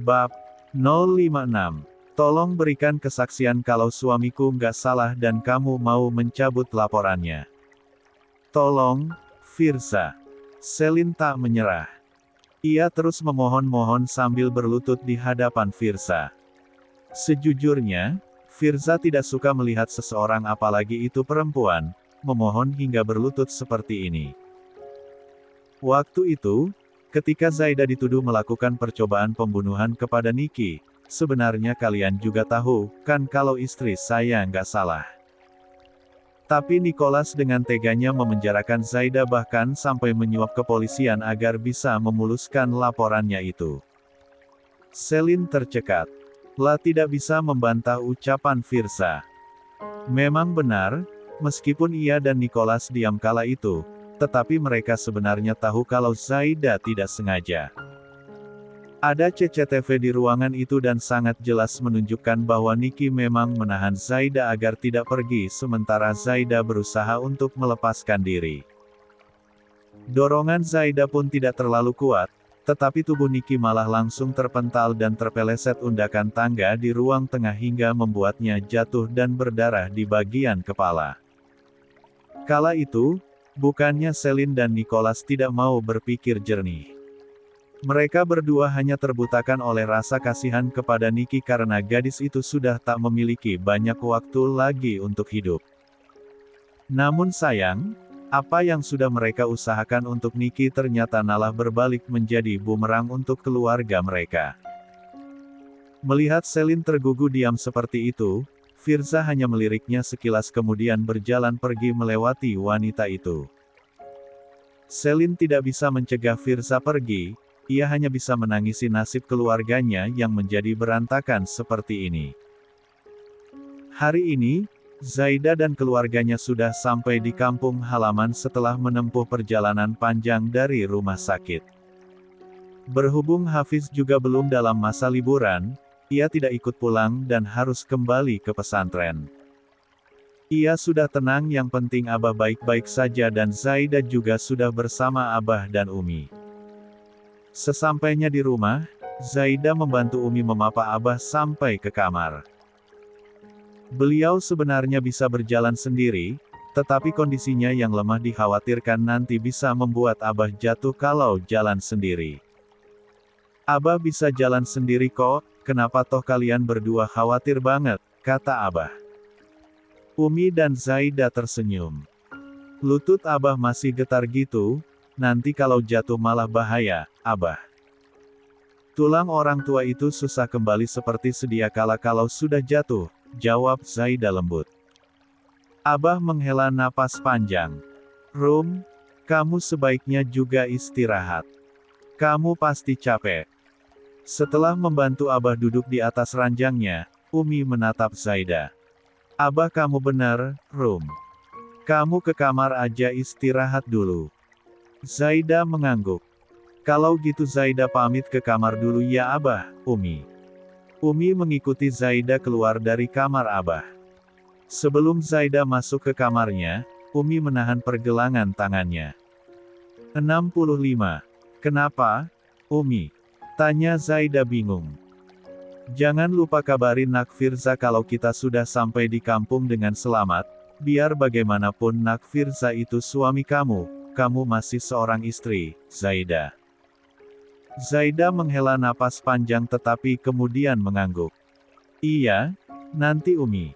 Bab 056. Tolong berikan kesaksian kalau suamiku nggak salah dan kamu mau mencabut laporannya. Tolong, Firza. Selin tak menyerah. Ia terus memohon-mohon sambil berlutut di hadapan Firza. Sejujurnya, Firza tidak suka melihat seseorang, apalagi itu perempuan, memohon hingga berlutut seperti ini. Waktu itu, ketika Zaida dituduh melakukan percobaan pembunuhan kepada Niki, sebenarnya kalian juga tahu, kan kalau istri saya nggak salah. Tapi Nicholas dengan teganya memenjarakan Zaida, bahkan sampai menyuap kepolisian agar bisa memuluskan laporannya itu. Selin tercekat. La tidak bisa membantah ucapan Firza. Memang benar, meskipun ia dan Nicholas diam kala itu, tetapi mereka sebenarnya tahu kalau Zaida tidak sengaja. Ada CCTV di ruangan itu dan sangat jelas menunjukkan bahwa Niki memang menahan Zaida agar tidak pergi sementara Zaida berusaha untuk melepaskan diri. Dorongan Zaida pun tidak terlalu kuat, tetapi tubuh Niki malah langsung terpental dan terpeleset undakan tangga di ruang tengah hingga membuatnya jatuh dan berdarah di bagian kepala. Kala itu, bukannya Selin dan Nicholas tidak mau berpikir jernih. Mereka berdua hanya terbutakan oleh rasa kasihan kepada Niki karena gadis itu sudah tak memiliki banyak waktu lagi untuk hidup. Namun sayang, apa yang sudah mereka usahakan untuk Niki ternyata malah berbalik menjadi bumerang untuk keluarga mereka. Melihat Selin tergugu diam seperti itu, Firza hanya meliriknya sekilas kemudian berjalan pergi melewati wanita itu. Selin tidak bisa mencegah Firza pergi. Ia hanya bisa menangisi nasib keluarganya yang menjadi berantakan seperti ini. Hari ini, Zaida dan keluarganya sudah sampai di kampung halaman setelah menempuh perjalanan panjang dari rumah sakit. Berhubung Hafiz juga belum dalam masa liburan, ia tidak ikut pulang dan harus kembali ke pesantren. Ia sudah tenang, yang penting Abah baik-baik saja dan Zaida juga sudah bersama Abah dan Umi. Sesampainya di rumah, Zaida membantu Umi memapa Abah sampai ke kamar. Beliau sebenarnya bisa berjalan sendiri, tetapi kondisinya yang lemah dikhawatirkan nanti bisa membuat Abah jatuh kalau jalan sendiri. Abah bisa jalan sendiri kok, kenapa toh kalian berdua khawatir banget, kata Abah. Umi dan Zaida tersenyum. Lutut Abah masih getar gitu. Nanti kalau jatuh malah bahaya, Abah. Tulang orang tua itu susah kembali seperti sedia kala kalau sudah jatuh, jawab Zaida lembut. Abah menghela napas panjang. Rum, kamu sebaiknya juga istirahat. Kamu pasti capek. Setelah membantu Abah duduk di atas ranjangnya, Umi menatap Zaida. Abah, kamu benar, Rum. Kamu ke kamar aja istirahat dulu. Zaida mengangguk. Kalau gitu Zaida pamit ke kamar dulu ya Abah, Umi. Umi mengikuti Zaida keluar dari kamar Abah. Sebelum Zaida masuk ke kamarnya, Umi menahan pergelangan tangannya. 65. Kenapa, Umi? Tanya Zaida bingung. Jangan lupa kabarin Nak Firza kalau kita sudah sampai di kampung dengan selamat, biar bagaimanapun Nak Firza itu suami kamu. Kamu masih seorang istri, Zaida. Zaida menghela napas panjang tetapi kemudian mengangguk. Iya, nanti Umi.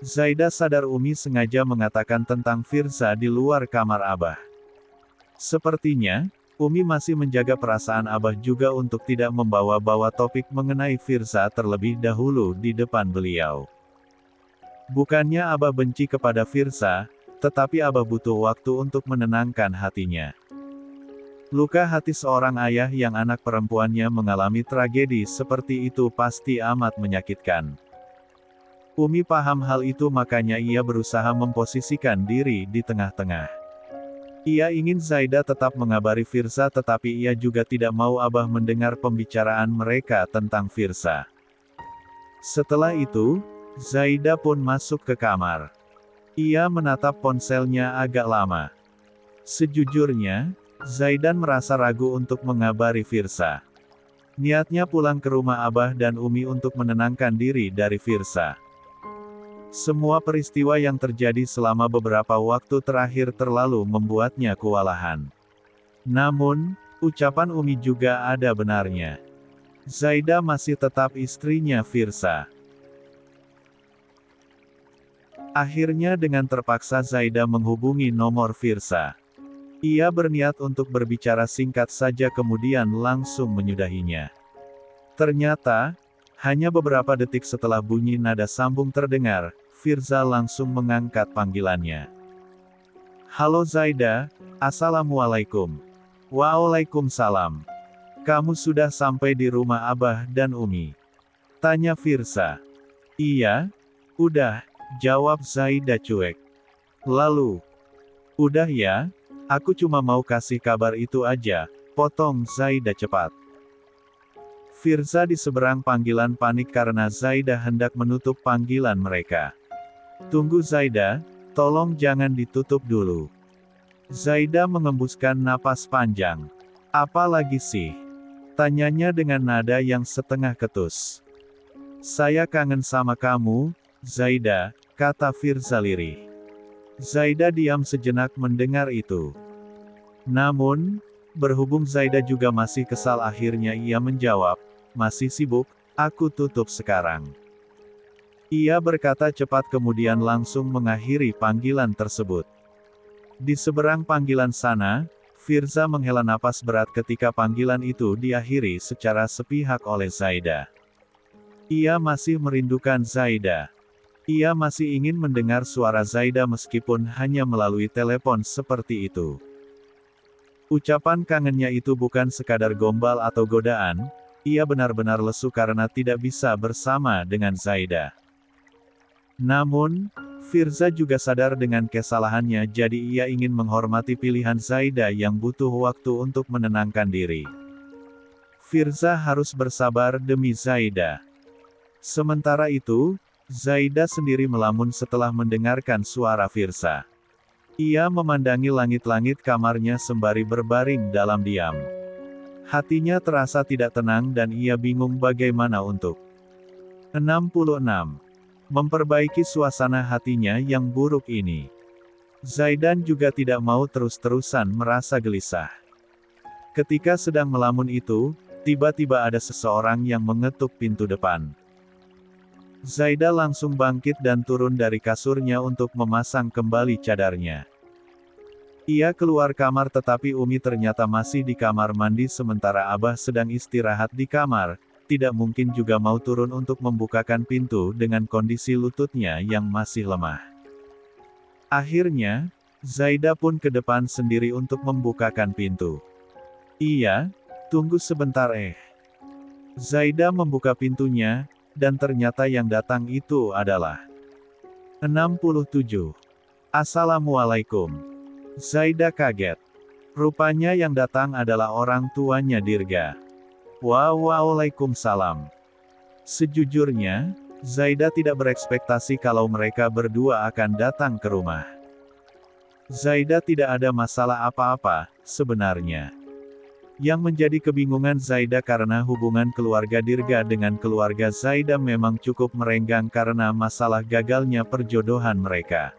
Zaida sadar Umi sengaja mengatakan tentang Firza di luar kamar Abah. Sepertinya, Umi masih menjaga perasaan Abah juga untuk tidak membawa-bawa topik mengenai Firza terlebih dahulu di depan beliau. Bukannya Abah benci kepada Firza, tetapi Abah butuh waktu untuk menenangkan hatinya. Luka hati seorang ayah yang anak perempuannya mengalami tragedi seperti itu pasti amat menyakitkan. Umi paham hal itu, makanya ia berusaha memposisikan diri di tengah-tengah. Ia ingin Zaida tetap mengabari Firza, tetapi ia juga tidak mau Abah mendengar pembicaraan mereka tentang Firza. Setelah itu, Zaida pun masuk ke kamar. Ia menatap ponselnya agak lama. Sejujurnya, Zaidan merasa ragu untuk mengabari Firza. Niatnya pulang ke rumah Abah dan Umi untuk menenangkan diri dari Firsa. Semua peristiwa yang terjadi selama beberapa waktu terakhir terlalu membuatnya kewalahan. Namun, ucapan Umi juga ada benarnya. Zaida masih tetap istrinya Firsa. Akhirnya dengan terpaksa Zaida menghubungi nomor Firsa. Ia berniat untuk berbicara singkat saja kemudian langsung menyudahinya. Ternyata, hanya beberapa detik setelah bunyi nada sambung terdengar, Firza langsung mengangkat panggilannya. Halo Zaida, Assalamualaikum. Waalaikumsalam. Kamu sudah sampai di rumah Abah dan Umi? Tanya Firza. Iya, udah, jawab Zaida cuek. Lalu, udah ya? Aku cuma mau kasih kabar itu aja, potong Zaida cepat. Firza di seberang panggilan panik karena Zaida hendak menutup panggilan mereka. Tunggu Zaida, tolong jangan ditutup dulu. Zaida mengembuskan napas panjang. Apa lagi sih? Tanyanya dengan nada yang setengah ketus. Saya kangen sama kamu, Zaida, kata Firza lirih. Zaida diam sejenak mendengar itu. Namun, berhubung Zaida juga masih kesal akhirnya ia menjawab, masih sibuk, aku tutup sekarang. Ia berkata cepat kemudian langsung mengakhiri panggilan tersebut. Di seberang panggilan sana, Firza menghela napas berat ketika panggilan itu diakhiri secara sepihak oleh Zaida. Ia masih merindukan Zaida. Ia masih ingin mendengar suara Zaida meskipun hanya melalui telepon seperti itu. Ucapan kangennya itu bukan sekadar gombal atau godaan, ia benar-benar lesu karena tidak bisa bersama dengan Zaida. Namun, Firza juga sadar dengan kesalahannya jadi ia ingin menghormati pilihan Zaida yang butuh waktu untuk menenangkan diri. Firza harus bersabar demi Zaida. Sementara itu, Zaida sendiri melamun setelah mendengarkan suara Firza. Ia memandangi langit-langit kamarnya sembari berbaring dalam diam. Hatinya terasa tidak tenang dan ia bingung bagaimana untuk 66. Memperbaiki suasana hatinya yang buruk ini. Zaidan juga tidak mau terus-terusan merasa gelisah. Ketika sedang melamun itu, tiba-tiba ada seseorang yang mengetuk pintu depan. Zaida langsung bangkit dan turun dari kasurnya untuk memasang kembali cadarnya. Ia keluar kamar tetapi Umi ternyata masih di kamar mandi sementara Abah sedang istirahat di kamar, tidak mungkin juga mau turun untuk membukakan pintu dengan kondisi lututnya yang masih lemah. Akhirnya, Zaida pun ke depan sendiri untuk membukakan pintu. Iya, tunggu sebentar Zaida membuka pintunya, dan ternyata yang datang itu adalah 67. Assalamualaikum. Zaida kaget. Rupanya yang datang adalah orang tuanya Dirga. Waalaikumsalam. Sejujurnya, Zaida tidak berekspektasi kalau mereka berdua akan datang ke rumah. Zaida tidak ada masalah apa-apa, sebenarnya. Yang menjadi kebingungan Zaida karena hubungan keluarga Dirga dengan keluarga Zaida memang cukup merenggang karena masalah gagalnya perjodohan mereka.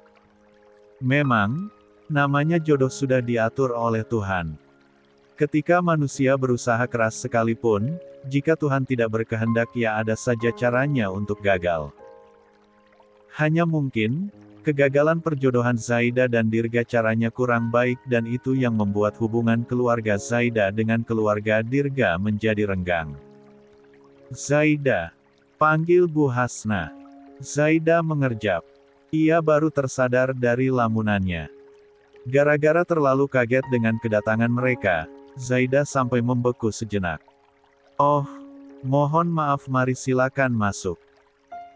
Memang, namanya jodoh sudah diatur oleh Tuhan. Ketika manusia berusaha keras sekalipun, jika Tuhan tidak berkehendak ya ada saja caranya untuk gagal. Hanya mungkin, kegagalan perjodohan Zaida dan Dirga caranya kurang baik dan itu yang membuat hubungan keluarga Zaida dengan keluarga Dirga menjadi renggang. Zaida. Panggil Bu Hasna. Zaida mengerjap. Ia baru tersadar dari lamunannya. Gara-gara terlalu kaget dengan kedatangan mereka, Zaida sampai membeku sejenak. Oh, mohon maaf mari silakan masuk.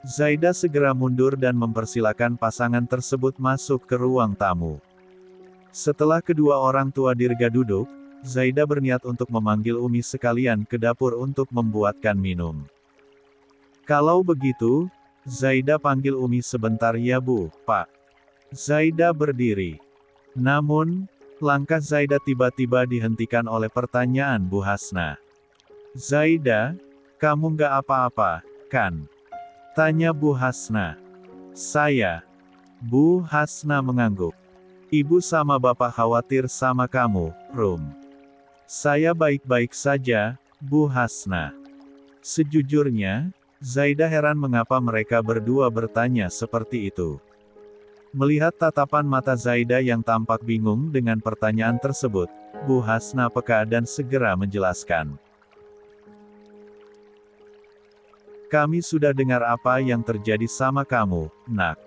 Zaida segera mundur dan mempersilakan pasangan tersebut masuk ke ruang tamu. Setelah kedua orang tua Dirga duduk, Zaida berniat untuk memanggil Umi sekalian ke dapur untuk membuatkan minum. Kalau begitu, Zaida panggil Umi sebentar ya Bu, Pak. Zaida berdiri. Namun, langkah Zaida tiba-tiba dihentikan oleh pertanyaan Bu Hasna. Zaida, kamu nggak apa-apa, kan? Tanya Bu Hasna. Saya. Bu Hasna mengangguk. Ibu sama bapak khawatir sama kamu, Rum. Saya baik-baik saja, Bu Hasna. Sejujurnya, Zaida heran mengapa mereka berdua bertanya seperti itu. Melihat tatapan mata Zaida yang tampak bingung dengan pertanyaan tersebut, Bu Hasna peka dan segera menjelaskan. Kami sudah dengar apa yang terjadi sama kamu, Nak.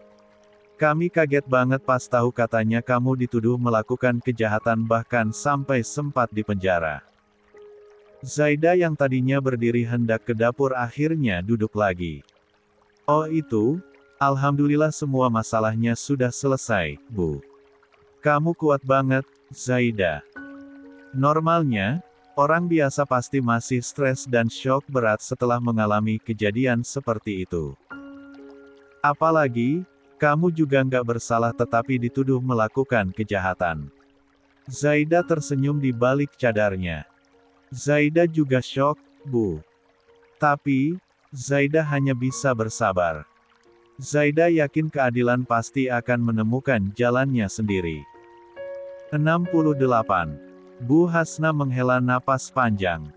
Kami kaget banget pas tahu katanya kamu dituduh melakukan kejahatan bahkan sampai sempat dipenjara. Zaida yang tadinya berdiri hendak ke dapur akhirnya duduk lagi. Oh itu, alhamdulillah semua masalahnya sudah selesai, Bu. Kamu kuat banget, Zaida. Normalnya, orang biasa pasti masih stres dan syok berat setelah mengalami kejadian seperti itu. Apalagi, kamu juga nggak bersalah tetapi dituduh melakukan kejahatan. Zaida tersenyum di balik cadarnya. Zaida juga syok, Bu. Tapi, Zaida hanya bisa bersabar. Zaida yakin keadilan pasti akan menemukan jalannya sendiri. 68. Bu Hasna menghela napas panjang.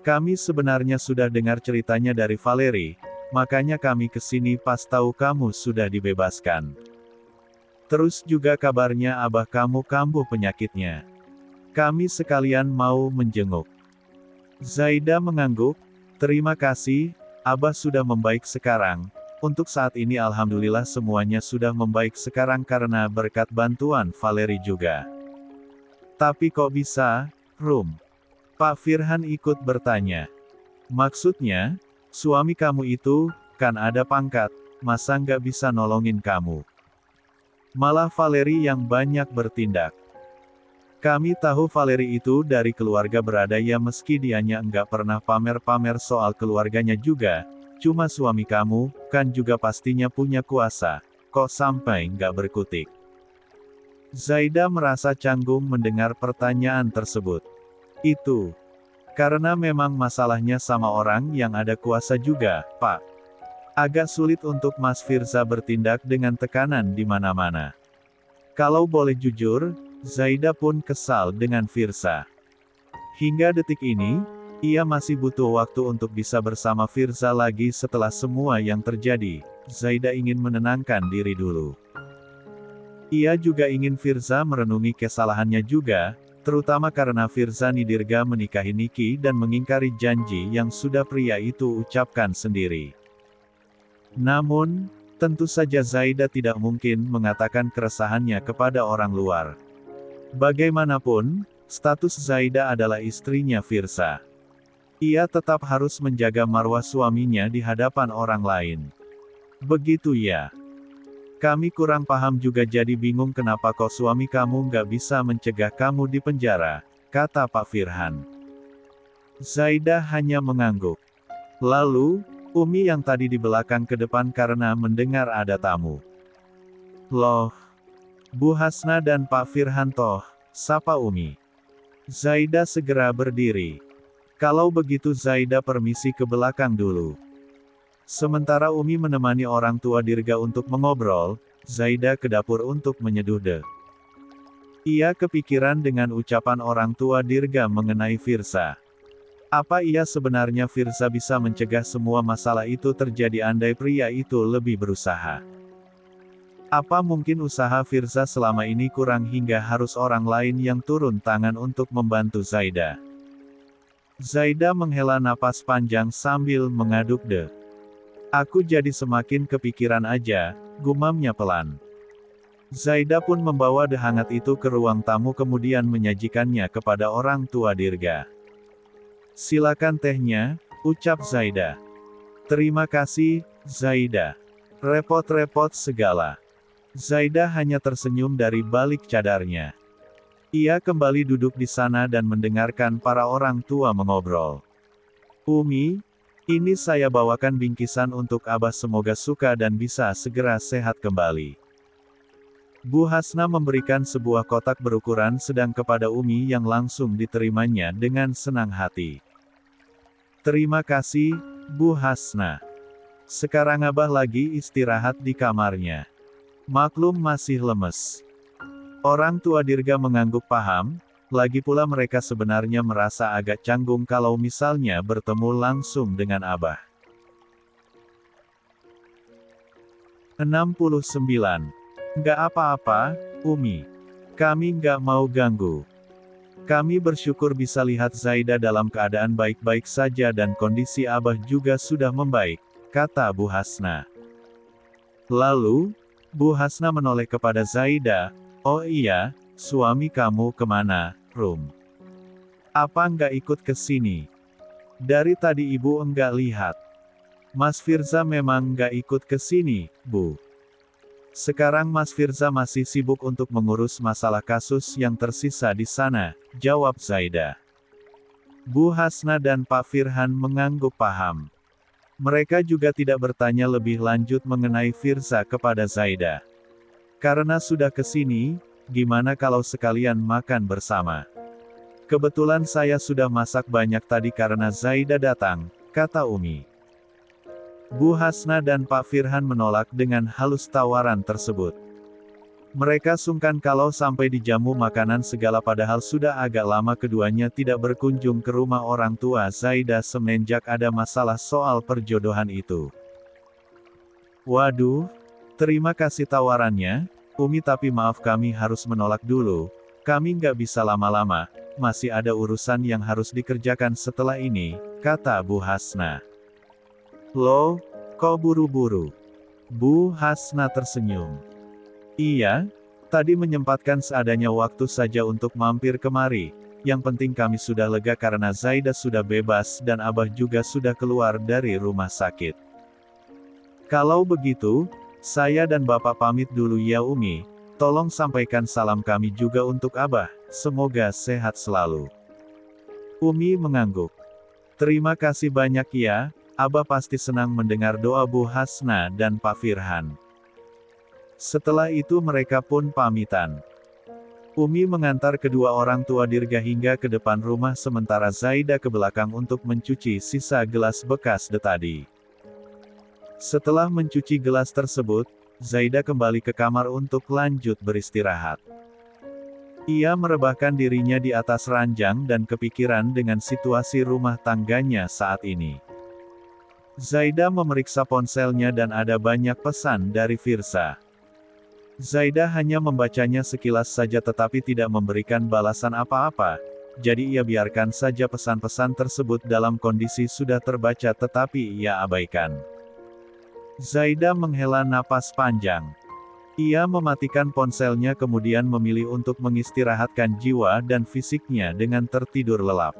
Kami sebenarnya sudah dengar ceritanya dari Valeri, makanya kami kesini pas tahu kamu sudah dibebaskan. Terus juga kabarnya abah kamu kambuh penyakitnya. Kami sekalian mau menjenguk. Zaida mengangguk, terima kasih, abah sudah membaik sekarang. Untuk saat ini alhamdulillah semuanya sudah membaik sekarang karena berkat bantuan Valeri juga. Tapi kok bisa, Rum? Pak Firhan ikut bertanya. Maksudnya, suami kamu itu, kan ada pangkat, masa nggak bisa nolongin kamu? Malah Valeri yang banyak bertindak. Kami tahu Valeri itu dari keluarga beradaya meski dianya nggak pernah pamer-pamer soal keluarganya juga, cuma suami kamu, kan juga pastinya punya kuasa, kok sampai nggak berkutik. Zaida merasa canggung mendengar pertanyaan tersebut. Itu karena memang masalahnya sama orang yang ada kuasa juga, Pak. Agak sulit untuk Mas Firza bertindak dengan tekanan di mana-mana. Kalau boleh jujur, Zaida pun kesal dengan Firza. Hingga detik ini, ia masih butuh waktu untuk bisa bersama Firza lagi setelah semua yang terjadi. Zaida ingin menenangkan diri dulu. Ia juga ingin Firza merenungi kesalahannya juga, terutama karena Firza Nidirga menikahi Niki dan mengingkari janji yang sudah pria itu ucapkan sendiri. Namun, tentu saja Zaida tidak mungkin mengatakan keresahannya kepada orang luar. Bagaimanapun, status Zaida adalah istrinya Firza. Ia tetap harus menjaga marwah suaminya di hadapan orang lain. Begitu ya. Kami kurang paham juga jadi bingung kenapa kok suami kamu nggak bisa mencegah kamu di penjara, kata Pak Firhan. Zaida hanya mengangguk. Lalu, Umi yang tadi di belakang ke depan karena mendengar ada tamu. Loh, Bu Hasna dan Pak Firhan toh, sapa Umi. Zaida segera berdiri. Kalau begitu Zaida permisi ke belakang dulu. Sementara Umi menemani orang tua Dirga untuk mengobrol, Zaida ke dapur untuk menyeduh teh. Ia kepikiran dengan ucapan orang tua Dirga mengenai Firza. Apa iya sebenarnya Firza bisa mencegah semua masalah itu terjadi andai pria itu lebih berusaha? Apa mungkin usaha Firza selama ini kurang hingga harus orang lain yang turun tangan untuk membantu Zaida? Zaida menghela napas panjang sambil mengaduk deh. Aku jadi semakin kepikiran aja, gumamnya pelan. Zaida pun membawa teh hangat itu ke ruang tamu kemudian menyajikannya kepada orang tua Dirga. Silakan tehnya, ucap Zaida. Terima kasih, Zaida. Repot-repot segala. Zaida hanya tersenyum dari balik cadarnya. Ia kembali duduk di sana dan mendengarkan para orang tua mengobrol. Umi, ini saya bawakan bingkisan untuk Abah semoga suka dan bisa segera sehat kembali. Bu Hasna memberikan sebuah kotak berukuran sedang kepada Umi yang langsung diterimanya dengan senang hati. Terima kasih, Bu Hasna. Sekarang Abah lagi istirahat di kamarnya. Maklum masih lemes. Orang tua Dirga mengangguk paham, lagi pula mereka sebenarnya merasa agak canggung kalau misalnya bertemu langsung dengan Abah. 69. Nggak apa-apa, Umi. Kami nggak mau ganggu. Kami bersyukur bisa lihat Zaida dalam keadaan baik-baik saja dan kondisi Abah juga sudah membaik, kata Bu Hasna. Lalu, Bu Hasna menoleh kepada Zaida, oh iya, suami kamu kemana, Rum? Apa nggak ikut ke sini? Dari tadi ibu enggak lihat. Mas Firza memang nggak ikut ke sini, Bu. Sekarang Mas Firza masih sibuk untuk mengurus masalah kasus yang tersisa di sana, jawab Zaida. Bu Hasna dan Pak Firhan mengangguk paham. Mereka juga tidak bertanya lebih lanjut mengenai Firza kepada Zaida. Karena sudah ke sini, gimana kalau sekalian makan bersama? Kebetulan saya sudah masak banyak tadi karena Zaida datang, kata Umi. Bu Hasna dan Pak Firhan menolak dengan halus tawaran tersebut. Mereka sungkan kalau sampai dijamu makanan segala padahal sudah agak lama keduanya tidak berkunjung ke rumah orang tua Zaida semenjak ada masalah soal perjodohan itu. Waduh, terima kasih tawarannya, Umi, tapi maaf kami harus menolak dulu, kami nggak bisa lama-lama, masih ada urusan yang harus dikerjakan setelah ini, kata Bu Hasna. Loh, kok buru-buru? Bu Hasna tersenyum. Iya, tadi menyempatkan seadanya waktu saja untuk mampir kemari, yang penting kami sudah lega karena Zaida sudah bebas dan Abah juga sudah keluar dari rumah sakit. Kalau begitu, saya dan Bapak pamit dulu ya Umi, tolong sampaikan salam kami juga untuk Abah, semoga sehat selalu. Umi mengangguk. Terima kasih banyak ya, Abah pasti senang mendengar doa Bu Hasna dan Pak Firhan. Setelah itu mereka pun pamitan. Umi mengantar kedua orang tua Dirga hingga ke depan rumah sementara Zaida ke belakang untuk mencuci sisa gelas bekas tadi. Setelah mencuci gelas tersebut, Zaida kembali ke kamar untuk lanjut beristirahat. Ia merebahkan dirinya di atas ranjang dan kepikiran dengan situasi rumah tangganya saat ini. Zaida memeriksa ponselnya dan ada banyak pesan dari Firza. Zaida hanya membacanya sekilas saja tetapi tidak memberikan balasan apa-apa, jadi ia biarkan saja pesan-pesan tersebut dalam kondisi sudah terbaca tetapi ia abaikan. Zaida menghela napas panjang. Ia mematikan ponselnya kemudian memilih untuk mengistirahatkan jiwa dan fisiknya dengan tertidur lelap.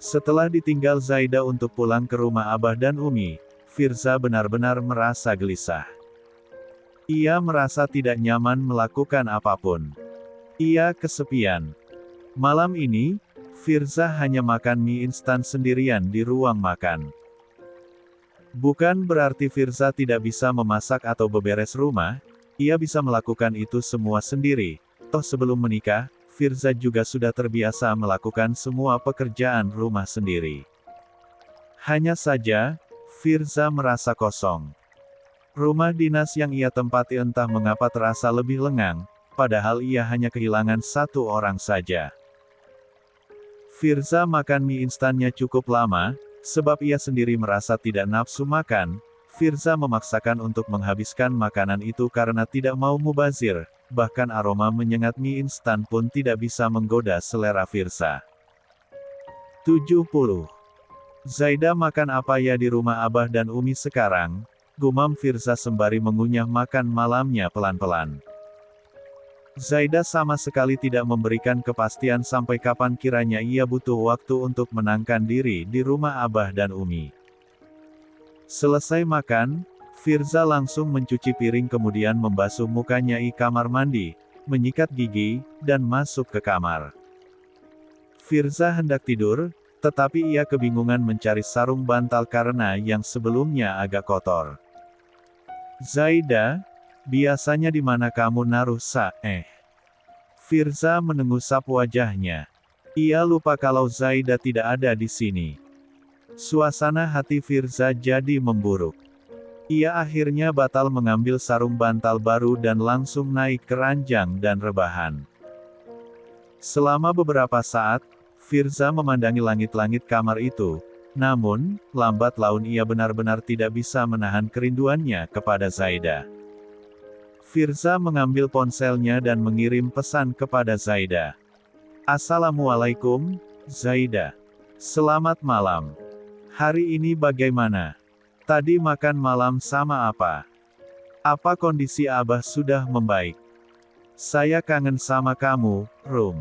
Setelah ditinggal Zaida untuk pulang ke rumah Abah dan Umi, Firza benar-benar merasa gelisah. Ia merasa tidak nyaman melakukan apapun. Ia kesepian. Malam ini, Firza hanya makan mie instan sendirian di ruang makan. Bukan berarti Firza tidak bisa memasak atau beberes rumah, ia bisa melakukan itu semua sendiri, toh sebelum menikah, Firza juga sudah terbiasa melakukan semua pekerjaan rumah sendiri. Hanya saja, Firza merasa kosong. Rumah dinas yang ia tempati entah mengapa terasa lebih lengang, padahal ia hanya kehilangan satu orang saja. Firza makan mie instannya cukup lama, sebab ia sendiri merasa tidak nafsu makan. Firza memaksakan untuk menghabiskan makanan itu karena tidak mau mubazir, bahkan aroma menyengat mie instan pun tidak bisa menggoda selera Firza. 70. Zaida makan apa ya di rumah Abah dan Umi sekarang? Gumam Firza sembari mengunyah makan malamnya pelan-pelan. Zaida sama sekali tidak memberikan kepastian sampai kapan kiranya ia butuh waktu untuk menangkan diri di rumah Abah dan Umi. Selesai makan, Firza langsung mencuci piring kemudian membasuh mukanya di kamar mandi, menyikat gigi, dan masuk ke kamar. Firza hendak tidur, tetapi ia kebingungan mencari sarung bantal karena yang sebelumnya agak kotor. Zaida, biasanya di mana kamu naruh Firza menengusap wajahnya. Ia lupa kalau Zaida tidak ada di sini. Suasana hati Firza jadi memburuk. Ia akhirnya batal mengambil sarung bantal baru dan langsung naik ke ranjang dan rebahan. Selama beberapa saat, Firza memandangi langit-langit kamar itu, namun, lambat laun ia benar-benar tidak bisa menahan kerinduannya kepada Zaida. Firza mengambil ponselnya dan mengirim pesan kepada Zaida. Assalamualaikum, Zaida. Selamat malam. Hari ini bagaimana? Tadi makan malam sama apa? Apa kondisi Abah sudah membaik? Saya kangen sama kamu, Rum.